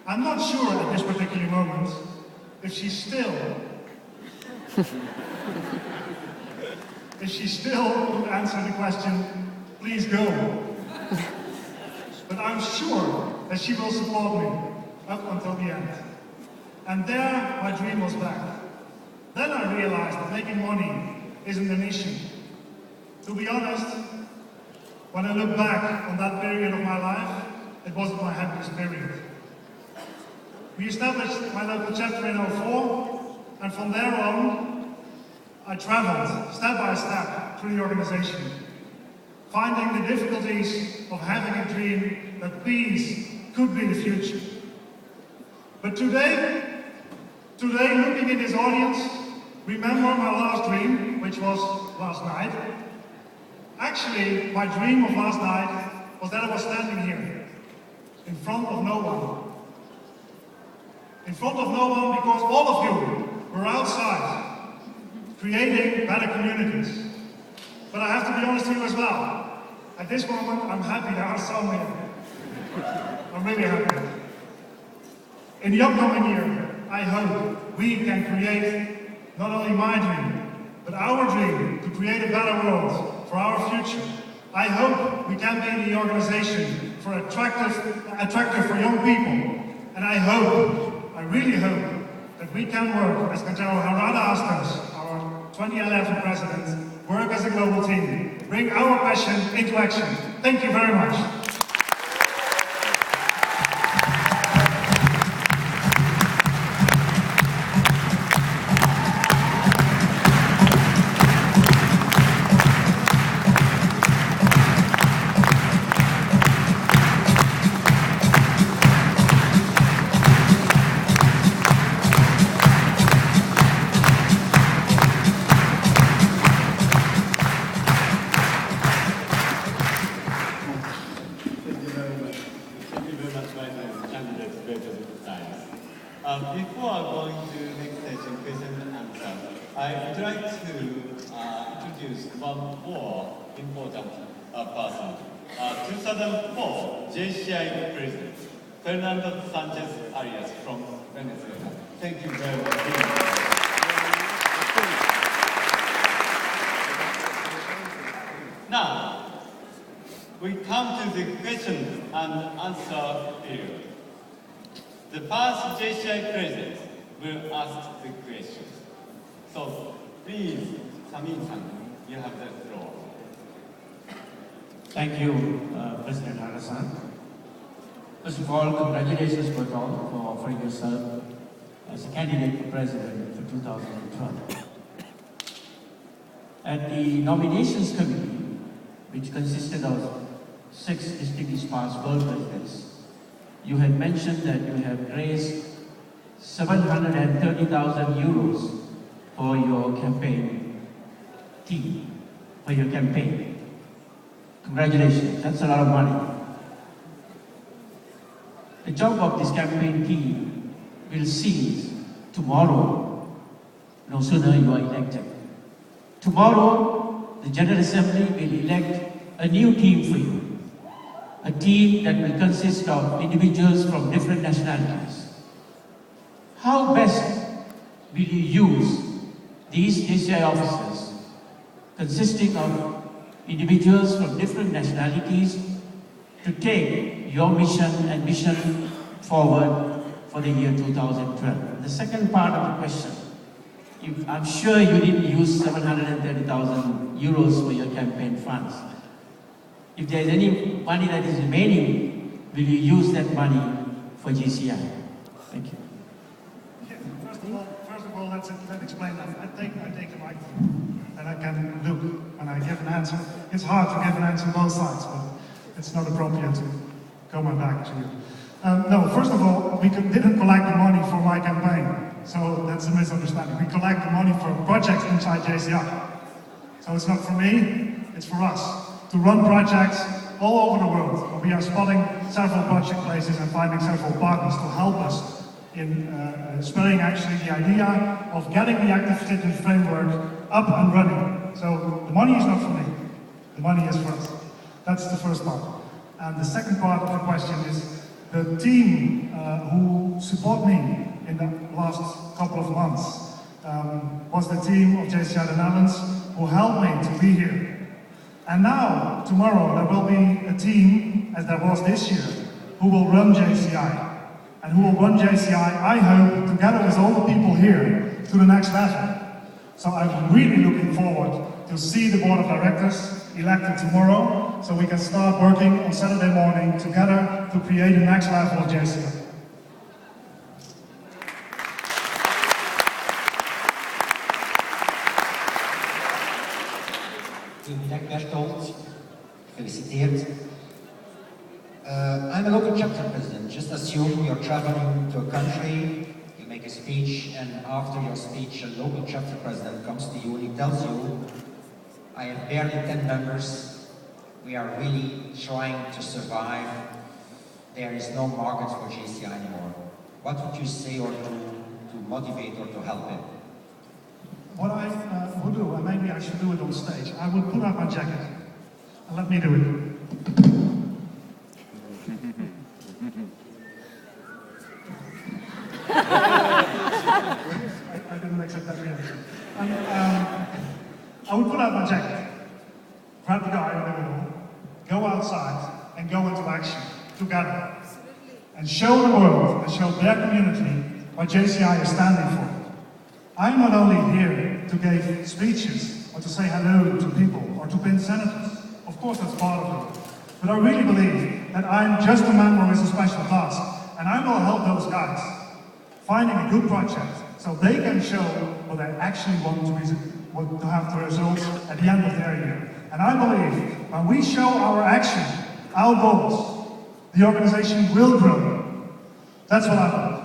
I'm not sure at this particular moment if she still would answer the question, please go. But I'm sure that she will support me up until the end. And there my dream was back. Then I realized that making money isn't an issue. To be honest, when I look back on that period of my life, it wasn't my happiest period. We established my local chapter in 2004, and from there on, I traveled step by step through the organization, finding the difficulties of having a dream that peace could be the future. But today, looking in this audience, remember my last dream, which was last night. Actually, my dream of last night was that I was standing here, in front of no one. In front of no one because all of you were outside, creating better communities. But I have to be honest with you as well. At this moment, I'm happy there are some here. I'm really happy. In the upcoming year, I hope we can create not only my dream, but our dream to create a better world for our future. I hope we can be the organization for attractive for young people. And I really hope that we can work, as Kajal Harada asked us, our 2011 president, work as a global team, bring our passion into action. Thank you very much. Before going to the next session, question and answer, I would like to introduce one more important person. 2004 JCI President, Fernando Sanchez Arias from Venezuela. Thank you very much. Now, we come to the question and answer period. The first JCI president will ask the question. So, please, Samin-san, you have the floor. Thank you, President Harasan. First of all, congratulations, Bertolt, for offering yourself as a candidate for president for 2012. At the nominations committee, which consisted of 6 distinguished past world presidents, you had mentioned that you have raised 730,000 euros for your campaign team, for your campaign. Congratulations, that's a lot of money. The job of this campaign team will cease tomorrow, no sooner you are elected. Tomorrow, the General Assembly will elect a new team for you. A team that will consist of individuals from different nationalities. How best will you use these JCI officers, consisting of individuals from different nationalities, to take your mission and mission forward for the year 2012? The second part of the question, I'm sure you didn't use 730,000 euros for your campaign funds. If there is any money that is remaining, will you use that money for JCI? Thank you. Yeah, first of all, let's explain that. I take the microphone and I can look when I give an answer. It's hard to give an answer on both sides, but it's not appropriate to go my back to you. No, first of all, we didn't collect the money for my campaign, so that's a misunderstanding. We collect the money for projects inside JCI. So it's not for me, it's for us, to run projects all over the world. We are spotting several project places and finding several partners to help us in spelling actually the idea of getting the active citizen framework up and running. So the money is not for me, the money is for us. That's the first part. And the second part of the question is the team who support me in the last couple of months was the team of JCI the Netherlands who helped me to be here. And now, tomorrow, there will be a team, as there was this year, who will run JCI. And who will run JCI, I hope, together with all the people here, to the next level. So I'm really looking forward to see the board of directors elected tomorrow, so we can start working on Saturday morning together to create the next level of JCI. Meneer Bertolt, gefeliciteerd. I'm a local chapter president. Just assume you're traveling to a country, you make a speech, and after your speech, a local chapter president comes to you and he tells you, I have barely 10 members, we are really trying to survive, there is no market for JCI anymore. What would you say or do to motivate or to help him? What I would do, and maybe I should do it on stage, I would put up my jacket and let me do it. I didn't accept that reaction. And, I would put out my jacket, grab the guy in the middle, go outside and go into action together and show the world and show their community what JCI is standing for. I'm not only here to give speeches or to say hello to people or to pin senators. Of course, that's part of it. But I really believe that I'm just a member with a special task, and I will help those guys finding a good project so they can show what they actually want to have the results at the end of their year. And I believe when we show our action, our goals, the organization will grow. That's what I believe.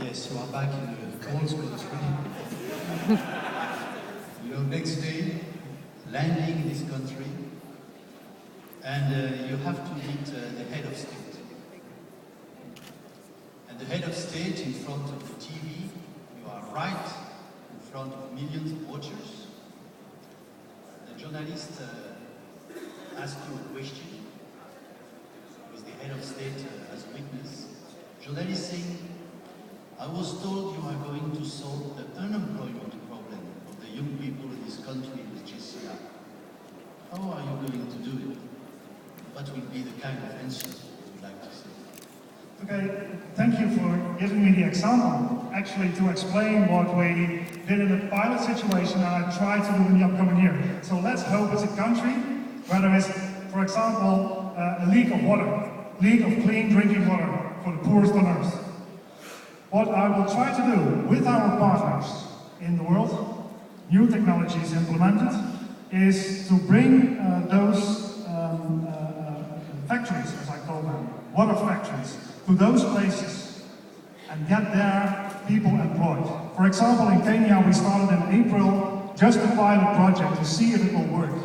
Yes, you are back in the cold country. Next day, landing in this country, and you have to meet the head of state. And the head of state in front of the TV, you are right in front of millions of watchers. The journalist asks you a question with the head of state as a witness. Journalist saying, I was told you are going to solve the unemployment problem of the young people in this country with JCI. How are you going to do it? What will be the kind of answer you would like to say? Okay, thank you for giving me the example, actually to explain what we did in a pilot situation and I try to do in the upcoming year. So let's hope it's a country where there is, for example, a leak of water, leak of clean drinking water for the poorest on earth. What I will try to do with our partners in the world, new technologies implemented, is to bring those factories, as I call them, water factories, to those places and get their people employed. For example, in Kenya, we started in April just a pilot project to see if it will work.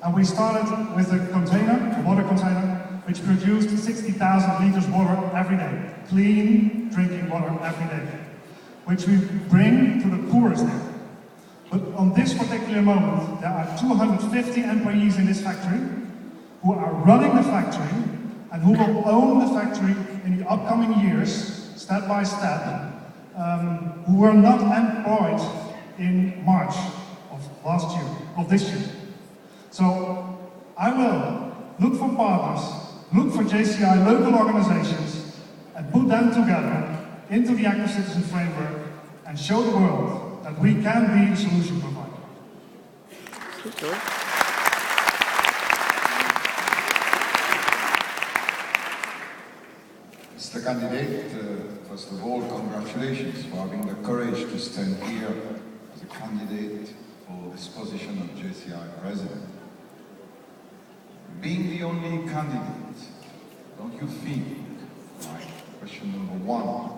And we started with a container, a water container, which produced 60,000 liters water every day. Clean drinking water every day, which we bring to the poorest there. But on this particular moment, there are 250 employees in this factory who are running the factory and who will own the factory in the upcoming years, step by step, who were not employed in March of this year. So I will look for partners, look for JCI local organizations, and put them together into the active citizen framework and show the world that we can be the solution provider. Mr. Candidate, first of all, congratulations for having the courage to stand here as a candidate for this position of JCI President. Being the only candidate, don't you think, like question number one,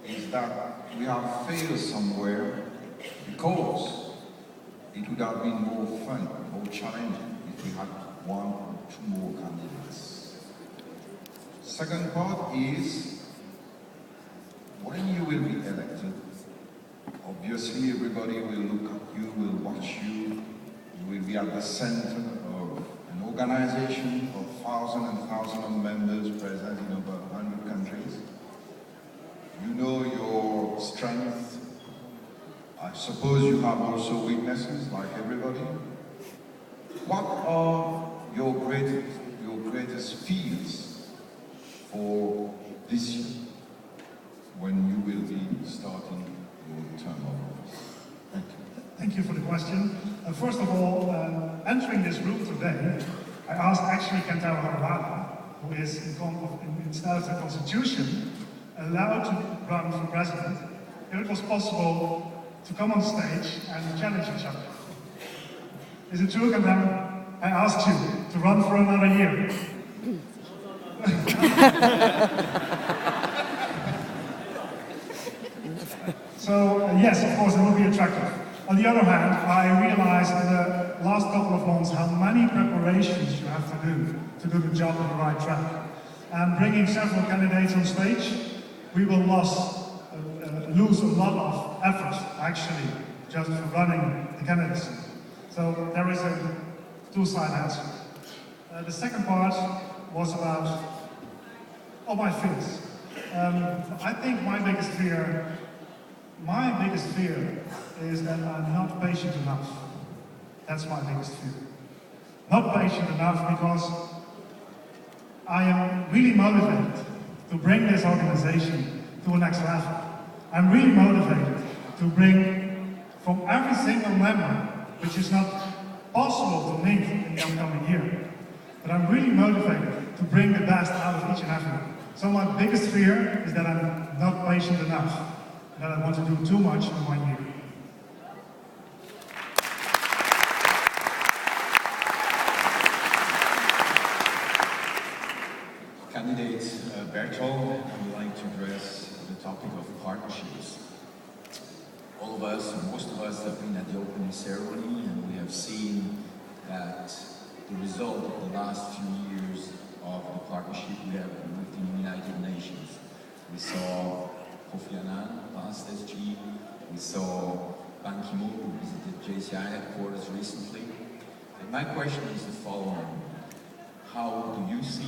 is that we have failed somewhere because it would have been more fun, more challenging if we had one or two more candidates. Second part is, when you will be elected, obviously everybody will look at you, will watch you, You will be at the center of an organization of thousands and thousands of members present in over 100 countries. You know your strength. I suppose you have also weaknesses, like everybody. What are your greatest fears for this year, when you will be starting your term of office? Thank you. Thank you for the question. First of all, entering this room today, I asked actually Kentaro Harada, who is instead of the Constitution, allowed to run for president, if it was possible to come on stage and challenge each other. Is it true, Kentaro? I asked you to run for another year. So, yes, of course, it will be attractive. On the other hand, I realized in the last couple of months how many preparations you have to do the job on the right track. And bringing several candidates on stage, we will lose a lot of effort, actually, just for running the candidacy. So there is a two-side answer. The second part was about my fears. I think my biggest fear is that I'm not patient enough. That's my biggest fear. Not patient enough because I am really motivated to bring this organization to the next level. I'm really motivated to bring from every single member, which is not possible to meet in the upcoming year, but I'm really motivated to bring the best out of each and every one. So my biggest fear is that I'm not patient enough, that I want to do too much in 1 year. Candidate Bertolt, I would like to address the topic of partnerships. All of us, or most of us, have been at the opening ceremony, and we have seen that the result of the last few years of the partnership we have with the United Nations. We saw Kofi Annan past SG, we saw Ban Ki-moon, who visited JCI headquarters recently. And my question is the following: how do you see